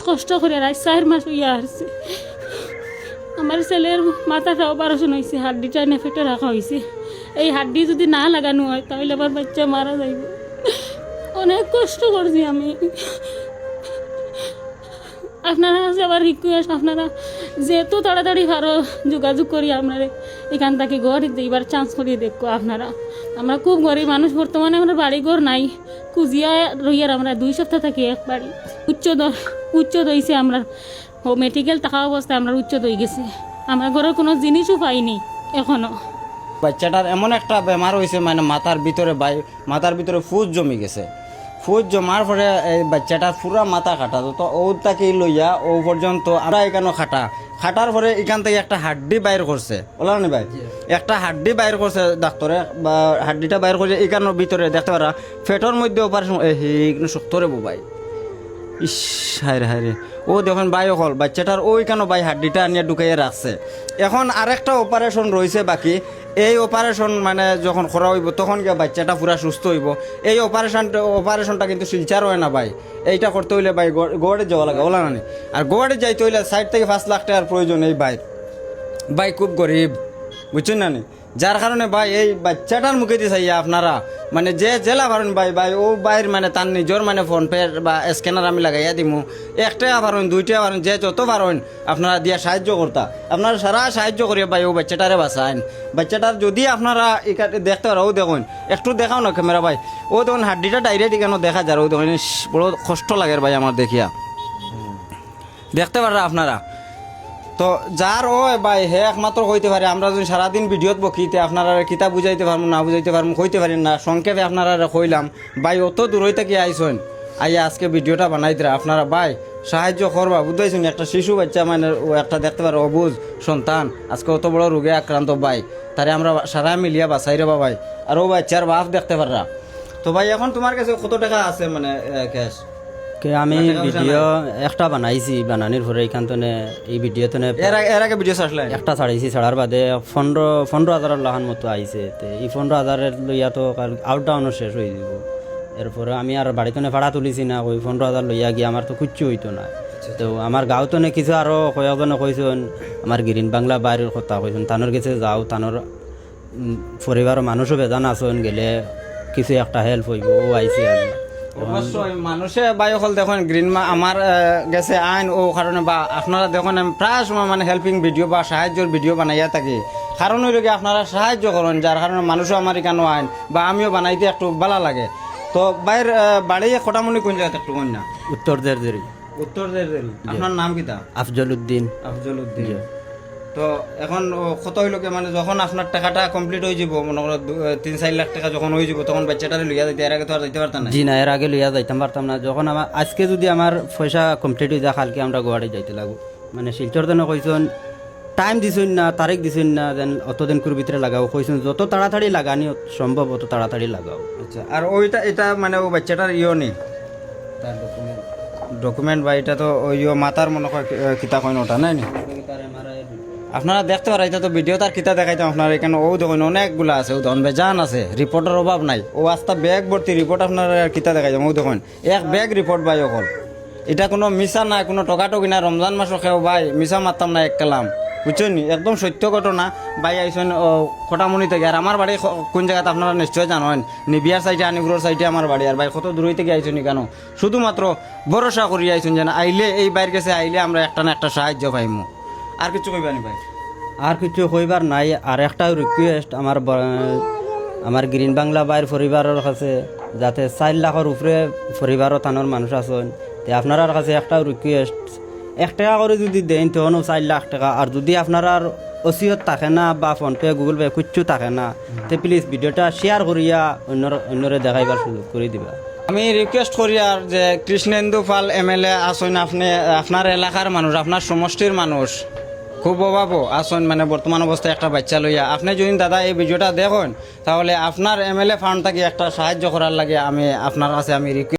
কষ্ট করে রাত 4 মাস হইয়া আসছে। আমার ছেলের মাথাটা অপারেশন হয়েছে, হাড্ডিটা নেফেটে রাখা হয়েছে। এই হাড্ডি যদি না লাগানো হয় তাহলে আমার বাচ্চা মারা যাইব। অনেক কষ্ট করছি আমি। আপনারা কাছে আবার রিকোয়েস্ট, আপনারা যেহেতু তাড়াতাড়ি পারো যোগাযোগ করি আপনারা এখান থেকে ঘর এইবার চান্স করিয়ে দেখো আপনারা। আমরা খুব গরিব মানুষ, বর্তমানে আমরা বাড়ি ঘর নাই, কুজিয়া রইয়ার আমরা 2 সপ্তাহ থাকি এক বাড়ি। উচ্চ দইছে আমরা, মেডিকেল থাকা অবস্থায় আমরা উচ্চ দই গেছি, আমরা ঘরের কোনো জিনিসও পাইনি এখনো। বাচ্চাটার এমন একটা বেমার হয়েছে, মানে মাথার ভিতরে ফুজ জমি গেছে। ফুজ জমার পরে এই বাচ্চাটার পুরা মাথা কাটা, তো ও তাকে লইয়া ও পর্যন্ত আমরা এখানে খাটার পরে এখান থেকে একটা হাড্ডি বাইর করছে, বললাম না ভাই, একটা হাড্ডি বাইর করছে ডাক্তারে, বা হাড্ডিটা বাইর করে এখানোর ভিতরে দেখতে পারা পেটের মধ্যে অপারেশন শক্ত রে ভাই। ইস হায়রে হায়রে, ও দেখুন ভাই হল বাচ্চাটার ওইখানে ভাই হাড্ডিটা আনিয়ে ঢুকাইয়ে রাখছে। এখন আরেকটা অপারেশন রয়েছে বাকি। এই অপারেশন মানে যখন করা হইব তখন গিয়ে বাচ্চাটা পুরা সুস্থ হইব। এই অপারেশনটা কিন্তু শিলচার হয় না ভাই, এইটা করতে হইলে ভাই গোয়াড়ে যাওয়া লাগে, ওলা না। আর গোয়াড়ে যাইতে হইলে 4 থেকে 5 লাখ টাকার প্রয়োজন। এই ভাই খুব গরিব, বুঝছেন না নি? যার কারণে ভাই এই বাচ্চাটার মুখে দিয়ে চাইয়া আপনারা মানে যে জেলা পারেন ভাই ও বাইর মানে তার নিজের মানে ফোনপে বা স্ক্যানার আমি লাগাইয়া দিমু। 1 টাকা পারেন 2 টাকা পারেন, যে যত পারেন আপনারা দিয়া সাহায্য করতা, আপনারা সারা সাহায্য করিয়া ভাই ও বাচ্চাটারে বাঁচান। বাচ্চাটার যদি আপনারা দেখতে পারো, ও দেখুন একটু দেখাও না ক্যামেরা ভাই, ও দেখুন হাড্ডিটা ডাইরেক্ট কেন দেখা যায়, ও দেখুন বড় কষ্ট লাগে ভাই আমার দেখিয়া, দেখতে পারা আপনারা। তো যার ও ভাই হে একমাত্র হইতে পারে। আমরা যদি সারাদিন ভিডিওত বকিতে আপনারা কিতাব বুঝাইতে পারবো না, বুঝাইতে পারবো হইতে পারেন না। সংক্ষেপে আপনারা কইলাম ভাই অত দূর হইতে কি আইসেন, আইয়া আজকে ভিডিওটা বানাই দিরা আপনারা ভাই সাহায্য করবা, বুঝতেছেন? একটা শিশু বাচ্চা মানে ও একটা দেখতে পারো অবুঝ সন্তান আজকে অত বড় রোগে আক্রান্ত ভাই, তারে আমরা সারা মিলিয়া বাঁচাই রে ভাই। আর ও বাচ্চার বাপ দেখতে পাররা। তো ভাই এখন তোমার কাছে কত টাকা আছে মানে ক্যাশ? আমি ভিডিও একটা বানাইছি, বানানির পরে এইখান তো এই ভিডিও তো এর আগে ভিডিও ছাড়লেন? একটা ছাড়াইছি, ছাড়ার বাদে 15,000 লাখান মতো আইছে। এই 15,000 লইয়া তো আউট ডাউনও শেষ হয়ে যাব। এরপরে আমি আর বাড়িতে ভাড়া তুলিছি না, ওই 15,000 লইয়া গিয়ে আমার তো কিচ্ছু হইতো না। তো আমার গাঁও তো কিছু আরো কয়েকজনে কইছেন, আমার গ্রিন বাংলা বাড়ির কথা কইছেন, তানোর কাছে যাও, তানোর পরিবারের মানুষও বেজান আসন, গেলে কিছু একটা হেল্প হইব। ও আইসি আমি অবশ্যই মানুষে বায়ুকল দেখুন গ্রিন আমার গেছে আইন ও কারণে, বা আপনারা দেখুন আমি প্রায় সময় মানে হেল্পিং ভিডিও বা সাহায্যের ভিডিও বানাইয়া থাকি। কারণ ওই লোকে আপনারা সাহায্য করেন, যার কারণে মানুষও আমার এখানেও আইন বা আমিও বানাইতে একটু ভালো লাগে। তো বাইর বাড়ি খোটামুনি কোন জায়গাতে একটু কোন না? উত্তর দেড়। আপনার নাম কিতা? আফজল উদ্দিন। তো এখন কত হইল মানে যখন আপনার টাকাটা কমপ্লিট হয়ে যাব, মনে করো 3-4 লাখ টাকা যখন হয়ে যাব, তখন বাচ্চাটারে লইয়া যাইতে, এর আগে তো আর যাইতে পারতাম না? জি না, এর আগে লইয়া যাইতাম পারতাম না। যখন আমার আজকে যদি আমার পয়সা কমপ্লিট হয়ে যায়, কালকে আমরা গোয়াড়ি যাইতে লাগবো। মানে শিলচর দিনে কইছেন টাইম দিছেন না, তারিখ দিছেন না, যেন অতদিন করে ভিতরে লাগাও। কইছেন যত তাড়াতাড়ি লাগানি সম্ভব অত তাড়াতাড়ি লাগাও। আচ্ছা, আর ওইটা এটা মানে ও বাচ্চাটার নেই তার ডকুমেন্ট বা এটা তো ওই মাতার মনে হয় কিতা কইন ওটা নাই নি? আপনারা দেখতে পারেন, এটা তো ভিডিও তার কিতা দেখাইতাম আপনারা। এখানে ও দেখুন অনেকগুলা আছে, ও ধন বেজান আছে, রিপোর্টের অভাব নাই। ও আস্তা ব্যাগ ভর্তি রিপোর্ট আপনারা কিতা দেখাইতাম। ও দেখুন এক ব্যাগ রিপোর্ট ভাই অকল। এটা কোনো মিশা নাই, কোনো টকাটকি না। রমজান মাসও খেও ভাই, মিশা মারতাম না এক কালাম, বুঝছেন নি? একদম সত্য ঘটনা ভাই। আইসেন খোটামুনি থেকে। আর আমার বাড়ি কোন জায়গাতে আপনারা নিশ্চয় জানেন, নিবিয়ার সাইডে, আনিগুলোর সাইডে আমার বাড়ি। আর ভাই কত দূর থেকে আইসেন কেন? শুধুমাত্র ভরসা করি আইসেন যেন আইলে এই বাইর কাছে আইলে আমরা একটা না একটা সাহায্য পাইমু। আর কিছু কইবানি ভাই? আর কিছু কইবার নাই। আর একটা রিকোয়েস্ট আমার গ্রিন বাংলা বাইর পরিবারের কাছে, যাতে 4 লাখের উপরে পরিবারও থানোর মানুষ আছেন, আপনার কাছে একটা রিকোয়েস্ট, 1 টাকা করে যদি দেন তখনও 4 লাখ টাকা। আর যদি আপনার ওসিয়ত থাকে না বা ফোনপে গুগল পে কিচ্ছু থাকে না, তো প্লিজ ভিডিওটা শেয়ার করিয়া অন্যরে দেখাইবার সুযোগ করে দিবা। আমি রিকোয়েস্ট করি আর যে কৃষ্ণেন্দু পাল MLA আসুন, আপনি আপনার এলাকার মানুষ, আপনার সমষ্টির মানুষ খুব অভাবও আসুন, মানে বর্তমান অবস্থায় একটা বাচ্চা লইয়া। আপনি যদি দাদা এই ভিডিওটা দেখুন, তাহলে আপনার MLA ফান্ড থেকে একটা সাহায্য করার লাগে আমি আপনার কাছে আমি রিকোয়েস্ট